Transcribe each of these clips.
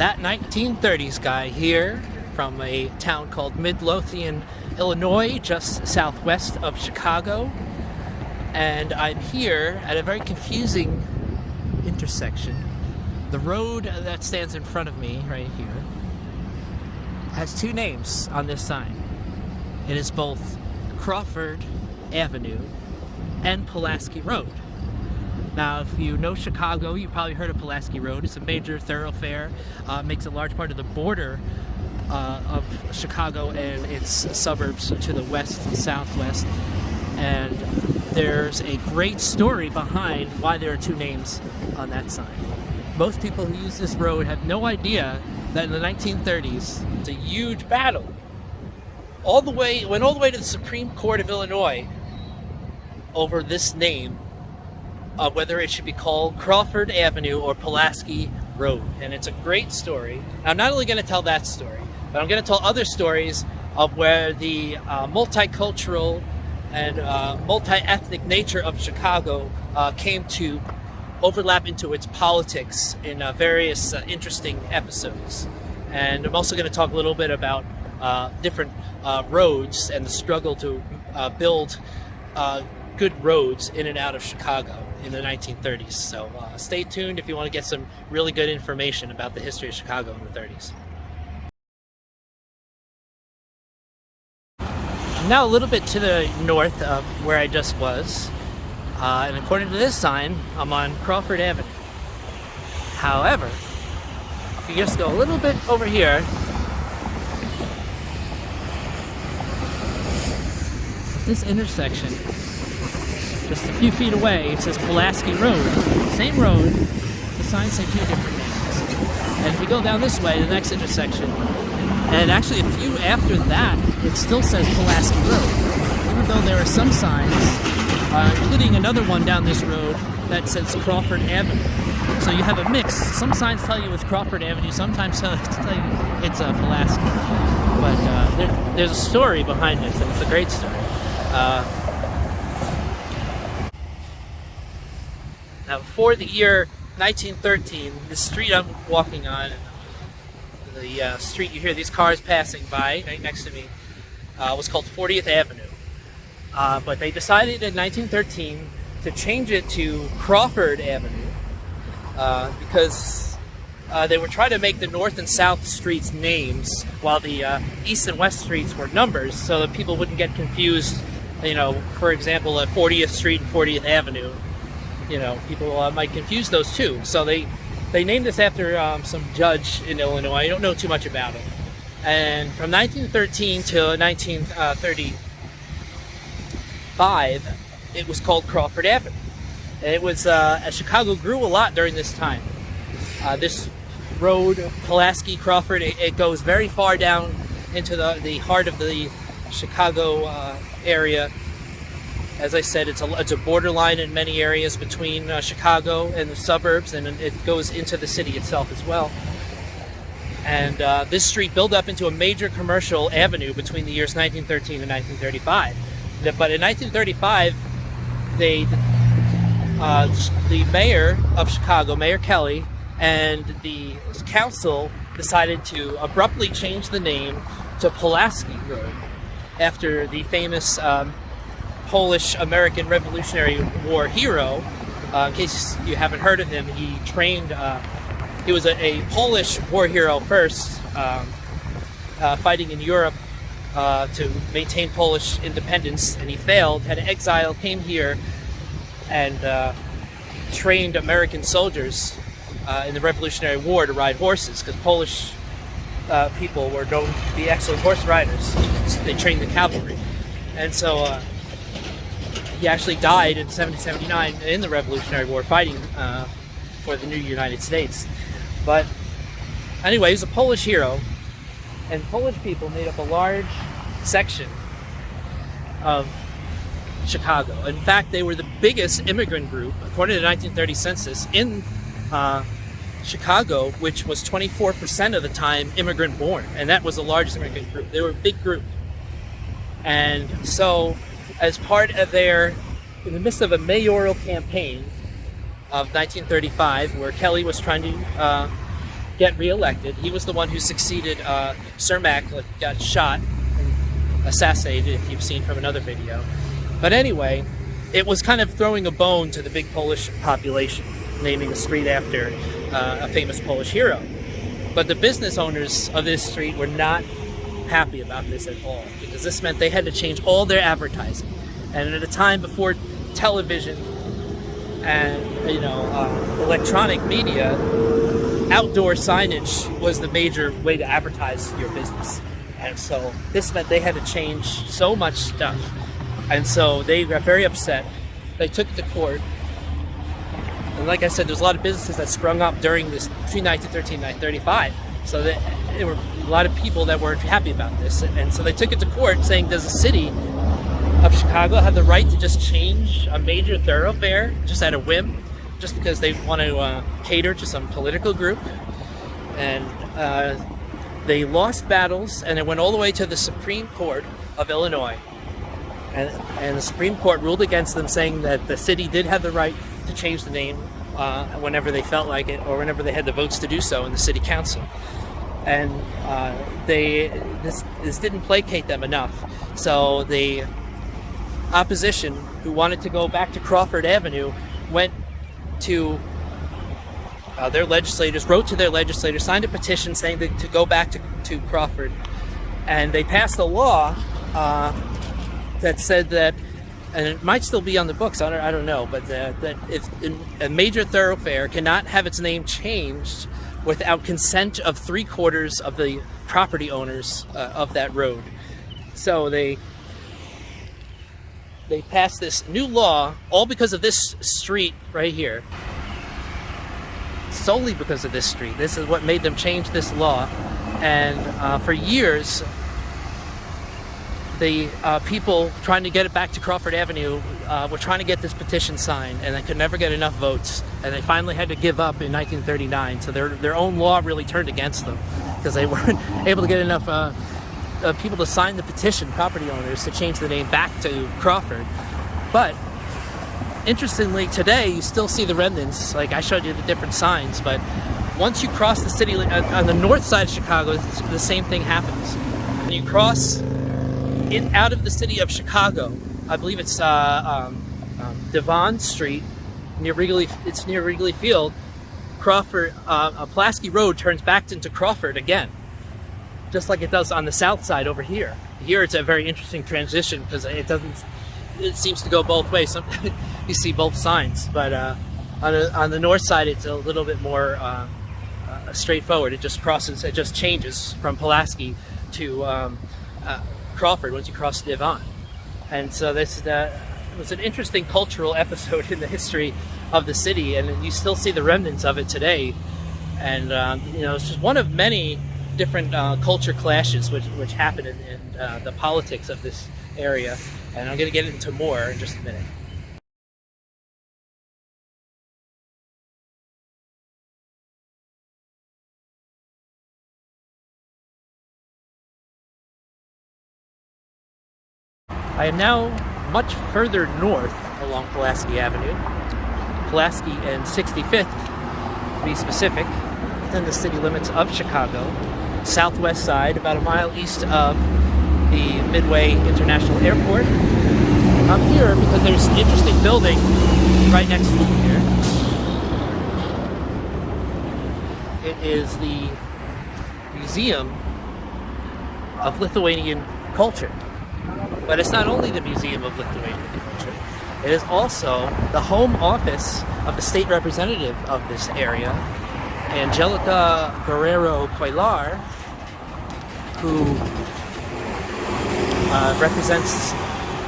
that 1930s guy here from a town called Midlothian, Illinois, just southwest of Chicago. And I'm here at a very confusing intersection. The road that stands in front of me right here has two names on this sign. It is both Crawford Avenue and Pulaski Road. Now, if you know Chicago, you probably heard of Pulaski Road. It's a major thoroughfare, makes a large part of the border of Chicago and its suburbs to the west and southwest. And there's a great story behind why there are two names on that sign. Most people who use this road have no idea that in the 1930s, it's a huge battle. Went all the way to the Supreme Court of Illinois over this name, whether it should be called Crawford Avenue or Pulaski Road. And it's a great story. I'm not only going to tell that story, but I'm going to tell other stories of where the multicultural and multi-ethnic nature of Chicago came to overlap into its politics in various interesting episodes. And I'm also going to talk a little bit about different roads and the struggle to build good roads in and out of Chicago in the 1930s. So stay tuned if you want to get some really good information about the history of Chicago in the 30s. I'm now a little bit to the north of where I just was, and according to this sign, I'm on Crawford Avenue. However, if you just go a little bit over here, this intersection, just a few feet away, it says Pulaski Road. Same road, the signs say two different names. And if you go down this way, the next intersection, and actually a few after that, it still says Pulaski Road. Even though there are some signs, including another one down this road, that says Crawford Avenue. So you have a mix. Some signs tell you it's Crawford Avenue, sometimes tell you it's Pulaski. But there's a story behind this, and it's a great story. Now, before the year 1913, the street I'm walking on, the street you hear these cars passing by right next to me, was called 40th Avenue. But they decided in 1913 to change it to Crawford Avenue because they were trying to make the north and south streets names while the east and west streets were numbers, so that people wouldn't get confused. You know, for example, at 40th Street and 40th Avenue, you know, people might confuse those two. So they named this after some judge in Illinois. I don't know too much about it. And from 1913 to 1935, it was called Crawford Avenue. And it was, as Chicago grew a lot during this time. This road, Pulaski, Crawford, it goes very far down into the heart of the Chicago area. As I said, it's a borderline in many areas between Chicago and the suburbs, and it goes into the city itself as well. And this street built up into a major commercial avenue between the years 1913 and 1935. But in 1935, the mayor of Chicago, Mayor Kelly, and the council decided to abruptly change the name to Pulaski Road after the famous Polish-American Revolutionary War hero. In case you haven't heard of him, he trained, he was a Polish war hero first, fighting in Europe to maintain Polish independence, and he failed, had exile, came here, and trained American soldiers in the Revolutionary War to ride horses, because Polish people were known to be excellent horse riders. So they trained the cavalry. And so he actually died in 1779 in the Revolutionary War fighting for the new United States. But anyway, he was a Polish hero, and Polish people made up a large section of Chicago. In fact, they were the biggest immigrant group, according to the 1930 census, in Chicago, which was 24% of the time immigrant born, and that was the largest immigrant group. They were a big group. And so, as part of in the midst of a mayoral campaign of 1935, where Kelly was trying to get reelected. He was the one who succeeded Cermak, got shot and assassinated, if you've seen from another video. But anyway, it was kind of throwing a bone to the big Polish population, naming a street after a famous Polish hero. But the business owners of this street were not happy about this at all, because this meant they had to change all their advertising. And at a time before television and electronic media, outdoor signage was the major way to advertise your business. And so this meant they had to change so much stuff. And so they got very upset. They took it to court. And like I said, there's a lot of businesses that sprung up during this, between 1913 and 1935. So there were a lot of people that weren't happy about this. And so they took it to court saying, does the city of Chicago have the right to just change a major thoroughfare just at a whim, just because they want to cater to some political group? And they lost battles, and it went all the way to the Supreme Court of Illinois. And the Supreme Court ruled against them, saying that the city did have the right to change the name whenever they felt like it, or whenever they had the votes to do so in the city council. And this didn't placate them enough. So the opposition, who wanted to go back to Crawford Avenue, went to their legislators, wrote to their legislators, signed a petition saying to go back to Crawford. And they passed a law that said that, and it might still be on the books, I don't know, but that if a major thoroughfare cannot have its name changed without consent of 3/4 of the property owners of that road. So they passed this new law, all because of this street right here. Solely because of this street. This is what made them change this law. And for years, the people trying to get it back to Crawford Avenue were trying to get this petition signed, and they could never get enough votes. And they finally had to give up in 1939. So their own law really turned against them, because they weren't able to get enough people to sign the petition, property owners, to change the name back to Crawford. But interestingly, today you still see the remnants. Like I showed you the different signs, but once you cross the city on the north side of Chicago, the same thing happens. When you cross out of the city of Chicago, I believe it's Devon Street near Wrigley. It's near Wrigley Field. Crawford, Pulaski Road turns back into Crawford again, just like it does on the south side over here. Here it's a very interesting transition, because it seems to go both ways. You see both signs, but on the north side it's a little bit more straightforward. It just changes from Pulaski to Crawford once you cross Devon. And so this was an interesting cultural episode in the history of the city, and you still see the remnants of it today. And it's just one of many different culture clashes which happen in the politics of this area. And I'm going to get into more in just a minute. I am now much further north along Pulaski Avenue, Pulaski and 65th to be specific, within the city limits of Chicago, southwest side, about a mile east of the Midway International Airport. I'm here because there's an interesting building right next to me here. It is the Museum of Lithuanian Culture. But it's not only the Museum of Lithuanian Culture, it is also the home office of the state representative of this area, Angelica Guerrero Coilar, who represents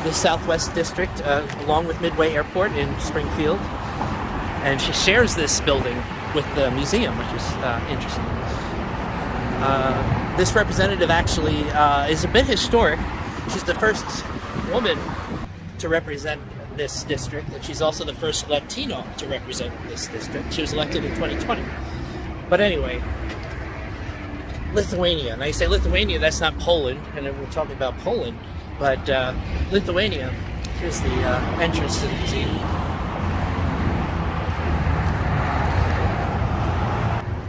the Southwest District along with Midway Airport in Springfield. And she shares this building with the museum, which is interesting. This representative actually is a bit historic. She's the first woman to represent this district, and she's also the first Latino to represent this district. She was elected in 2020. But anyway, Lithuania. Now you say Lithuania, that's not Poland, and we're talking about Poland, but Lithuania, here's the entrance to the museum.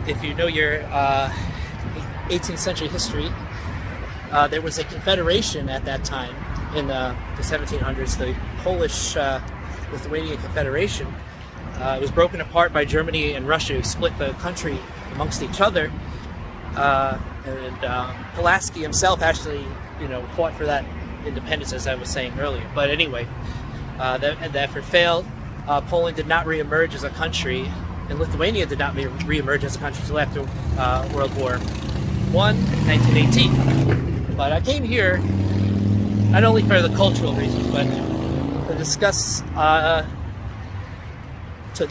if you know your 18th century history, there was a confederation at that time in the 1700s, the Polish-Lithuanian Confederation. It was broken apart by Germany and Russia, who split the country amongst each other. Pulaski himself actually, fought for that independence, as I was saying earlier. But anyway, the effort failed. Poland did not reemerge as a country, and Lithuania did not reemerge as a country until after World War I, 1918. But I came here not only for the cultural reasons, but to discuss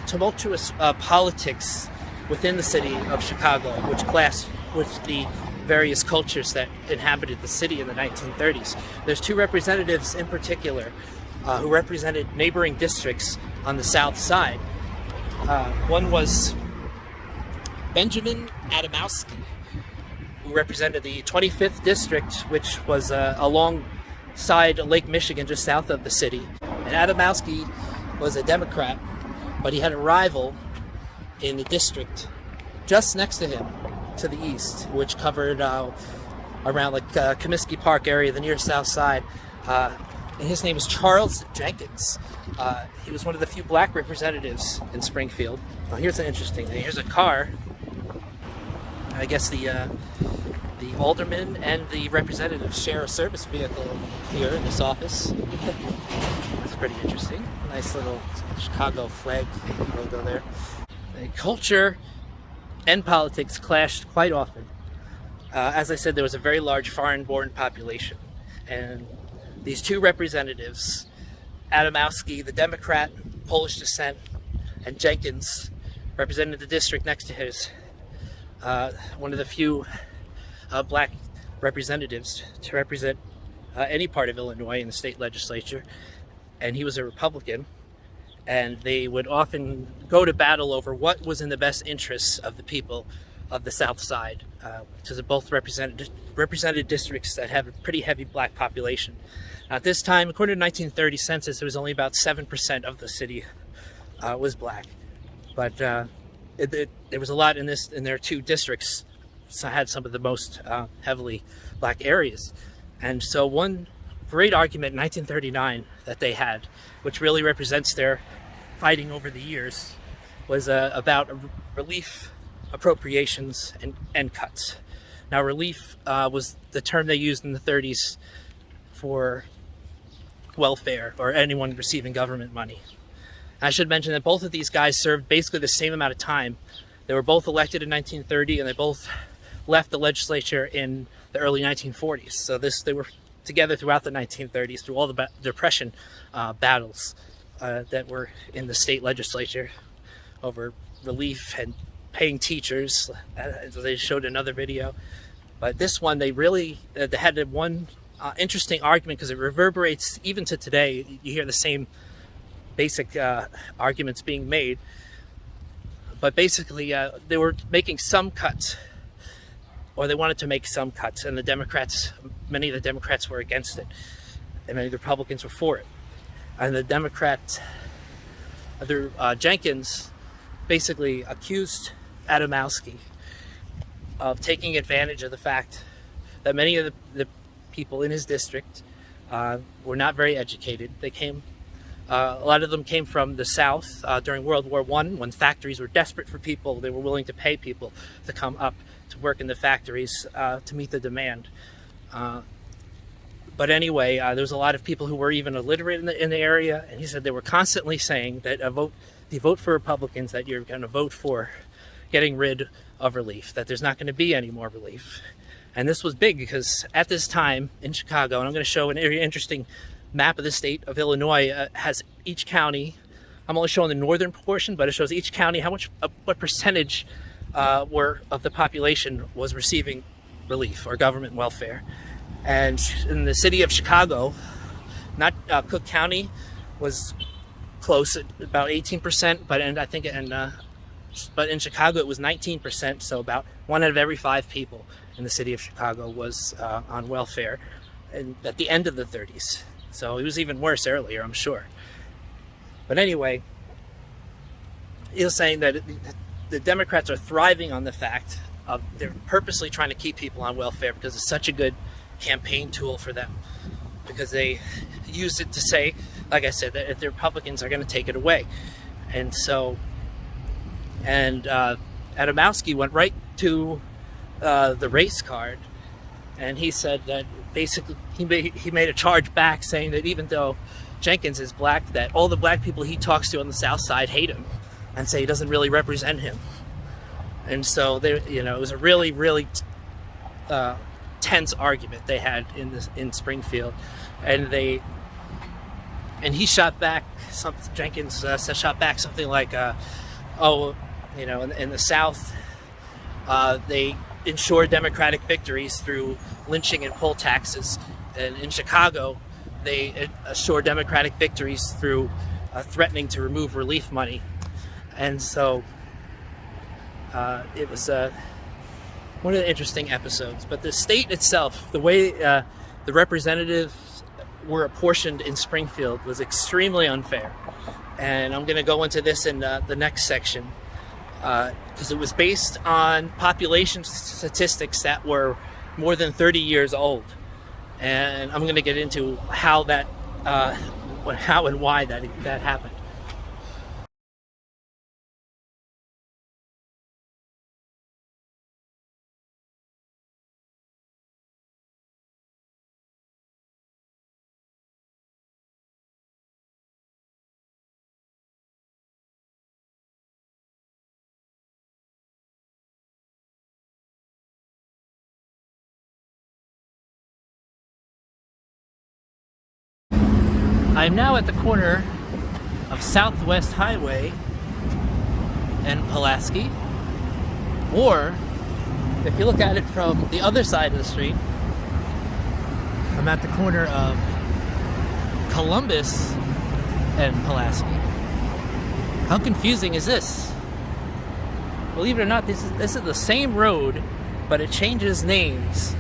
tumultuous politics within the city of Chicago, which clashed with the various cultures that inhabited the city in the 1930s. There's two representatives in particular who represented neighboring districts on the South Side. One was Benjamin Adamowski, who represented the 25th district, which was alongside Lake Michigan, just south of the city. And Adamowski was a Democrat, but he had a rival in the district just next to him to the east, which covered around like Comiskey Park area, the near South Side. And his name is Charles Jenkins. He was one of the few black representatives in Springfield. Now, here's an interesting thing. Here's a car. I guess the alderman and the representative share a service vehicle here in this office. That's pretty interesting. Nice little Chicago flag logo there. Culture and politics clashed quite often. As I said, there was a very large foreign-born population, and these two representatives, Adamowski, the Democrat, Polish descent, and Jenkins, represented the district next to his, one of the few black representatives to represent any part of Illinois in the state legislature, and he was a Republican. And they would often go to battle over what was in the best interests of the people of the South Side, because they both represented districts that have a pretty heavy black population. At this time, according to the 1930 census, it was only about 7% of the city was black. But there was a lot in their two districts had some of the most heavily black areas. And so one great argument in 1939 that they had, which really represents their fighting over the years, was about relief, appropriations, and cuts. Now, relief was the term they used in the 30s for welfare or anyone receiving government money. I should mention that both of these guys served basically the same amount of time. They were both elected in 1930, and they both left the legislature in the early 1940s. So they were together throughout the 1930s, through all the Depression battles that were in the state legislature over relief and paying teachers, as they showed in another video. But this one, they really they had one interesting argument, because it reverberates even to today. You hear the same basic arguments being made. But basically, they were making some cuts, or they wanted to make some cuts, and many of the Democrats were against it, and many of the Republicans were for it. And the Jenkins basically accused Adamowski of taking advantage of the fact that many of the people in his district were not very educated. A lot of them came from the South during World War I, when factories were desperate for people. They were willing to pay people to come up to work in the factories to meet the demand. But anyway, there was a lot of people who were even illiterate in the area, and he said they were constantly saying that if you vote for Republicans, that you're going to vote for getting rid of relief, that there's not going to be any more relief. And this was big, because at this time in Chicago, and I'm going to show an very interesting map of the state of Illinois, has each county. I'm only showing the northern portion, but it shows each county what percentage of the population was receiving relief or government welfare. And in the city of Chicago, not Cook County, was close at about 18%, but in Chicago it was 19%. So about 1 out of every 5 people in the city of Chicago was on welfare, and at the end of the 30s. So it was even worse earlier, I'm sure. But anyway, he was saying that the Democrats are thriving on the fact of they're purposely trying to keep people on welfare because it's such a good campaign tool for them, because they use it to say, like I said, that if the Republicans are going to take it away. And so, Adamowski went right to the race card, and he said that basically he made a charge back saying that even though Jenkins is black, that all the black people he talks to on the Southside hate him and say he doesn't really represent him. And so there, you know, it was a really, really tense argument they had in Springfield, and he shot back something. Jenkins shot back something like, "Oh, you know, in the South, they ensure Democratic victories through lynching and poll taxes, and in Chicago, they assure Democratic victories through threatening to remove relief money." And so it was one of the interesting episodes. But the state itself, the way the representatives were apportioned in Springfield was extremely unfair. And I'm going to go into this in the next section, because it was based on population statistics that were more than 30 years old. And I'm going to get into how and why that happened. I'm now at the corner of Southwest Highway and Pulaski, or if you look at it from the other side of the street, I'm at the corner of Columbus and Pulaski. How confusing is this? Believe it or not, this is the same road, but it changes names.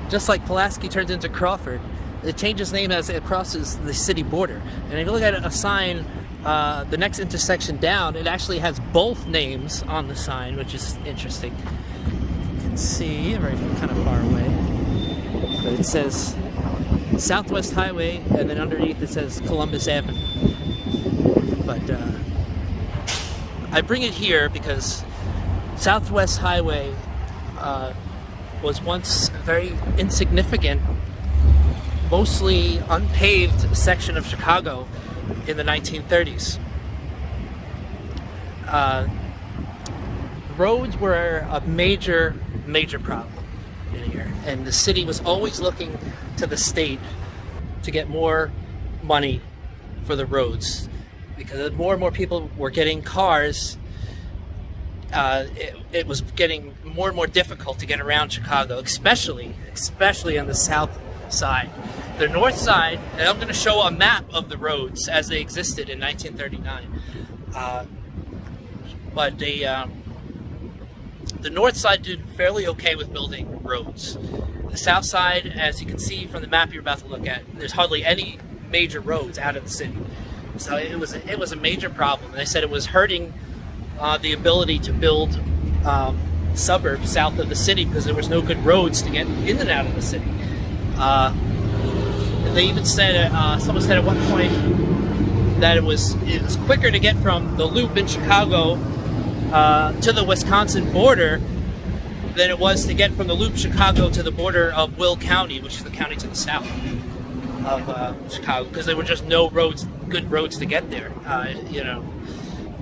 Just like Pulaski turns into Crawford, it changes name as it crosses the city border. And if you look at a sign, the next intersection down, it actually has both names on the sign, which is interesting. You can see, very kind of far away, but it says Southwest Highway, and then underneath it says Columbus Avenue. But I bring it here because Southwest Highway was once a very insignificant, mostly unpaved section of Chicago in the 1930s. Roads were a major problem in here, and the city was always looking to the state to get more money for the roads, because more and more people were getting cars. It was getting more and more difficult to get around Chicago, especially on the south side. The north side, and I'm going to show a map of the roads as they existed in 1939. But the north side did fairly okay with building roads. The south side, as you can see from the map you're about to look at, there's hardly any major roads out of the city. So it was a major problem. They said it was hurting the ability to build suburbs south of the city because there was no good roads to get in and out of the city. They even said, someone said at one point that it was quicker to get from the Loop in Chicago to the Wisconsin border than it was to get from the Loop Chicago to the border of Will County, which is the county to the south of Chicago, because there were just no roads, good roads to get there, you know.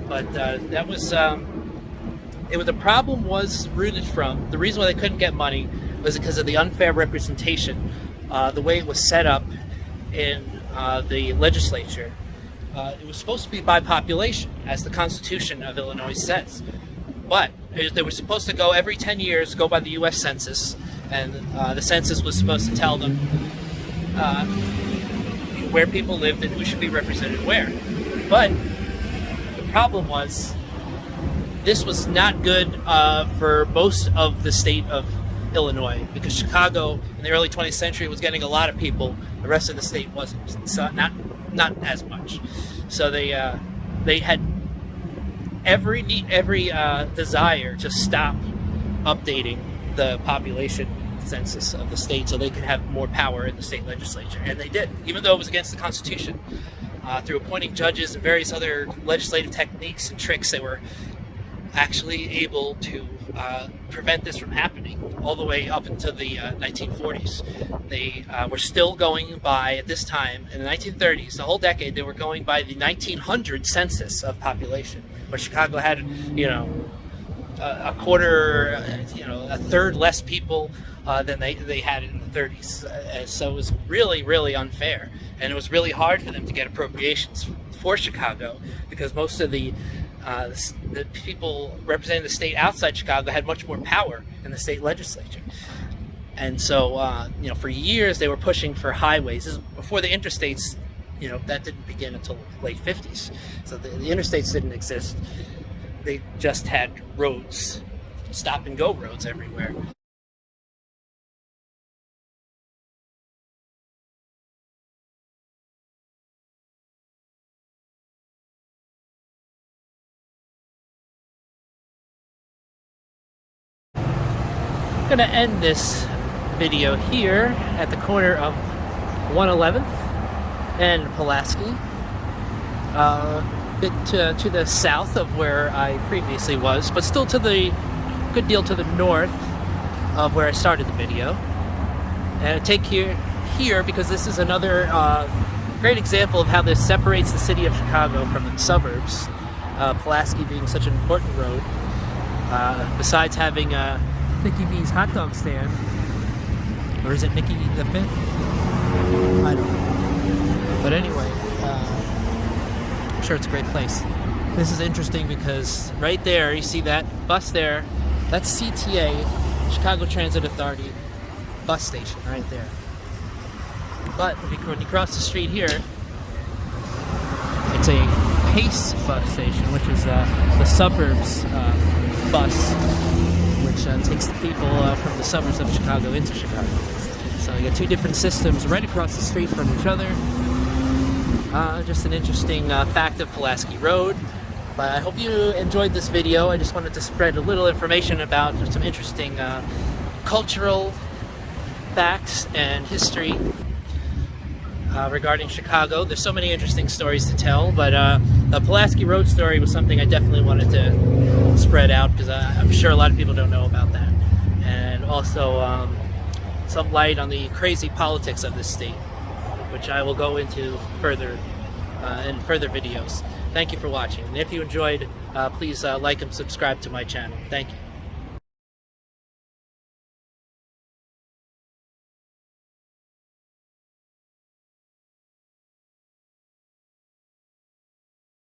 But that was, the problem was rooted from, the reason why they couldn't get money was because of the unfair representation, the way it was set up in the legislature. It was supposed to be by population, as the Constitution of Illinois says. But they were supposed to go every 10 years, go by the U.S. Census, and the census was supposed to tell them where people lived and who should be represented where. But the problem was, this was not good for most of the state of Illinois, because Chicago in the early 20th century was getting a lot of people, the rest of the state wasn't, so not as much. So they had every desire to stop updating the population census of the state so they could have more power in the state legislature, and they did, even though it was against the Constitution. Through appointing judges and various other legislative techniques and tricks, they were actually able to prevent this from happening all the way up into the 1940s. They were still going by, at this time, in the 1930s, the whole decade, they were going by the 1900 census of population, where Chicago had, a quarter, a third less people than they had in the 30s. So it was really, really unfair. And it was really hard for them to get appropriations for Chicago, because most of the people representing the state outside Chicago had much more power in the state legislature. And so, for years they were pushing for highways. This is before the interstates, that didn't begin until late 50s. So the interstates didn't exist. They just had roads, stop and go roads everywhere. I'm going to end this video here at the corner of 111th and Pulaski, a bit to the south of where I previously was, but still to the good deal to the north of where I started the video. And I take here because this is another great example of how this separates the city of Chicago from the suburbs, Pulaski being such an important road. Besides having Nicky B's hot dog stand, or is it Nicky the Fifth? I don't know. But anyway, I'm sure it's a great place. This is interesting because right there, you see that bus there, that's CTA, Chicago Transit Authority bus station right there. But when you cross the street here, it's a Pace bus station, which is the suburbs bus, which takes the people from the suburbs of Chicago into Chicago. So you got two different systems right across the street from each other. Just an interesting fact of Pulaski Road. But I hope you enjoyed this video. I just wanted to spread a little information about some interesting cultural facts and history regarding Chicago. There's so many interesting stories to tell, but the Pulaski Road story was something I definitely wanted to spread out, because I'm sure a lot of people don't know about that. And also some light on the crazy politics of this state, which I will go into further in further videos. Thank you for watching, and if you enjoyed, please like and subscribe to my channel. Thank you.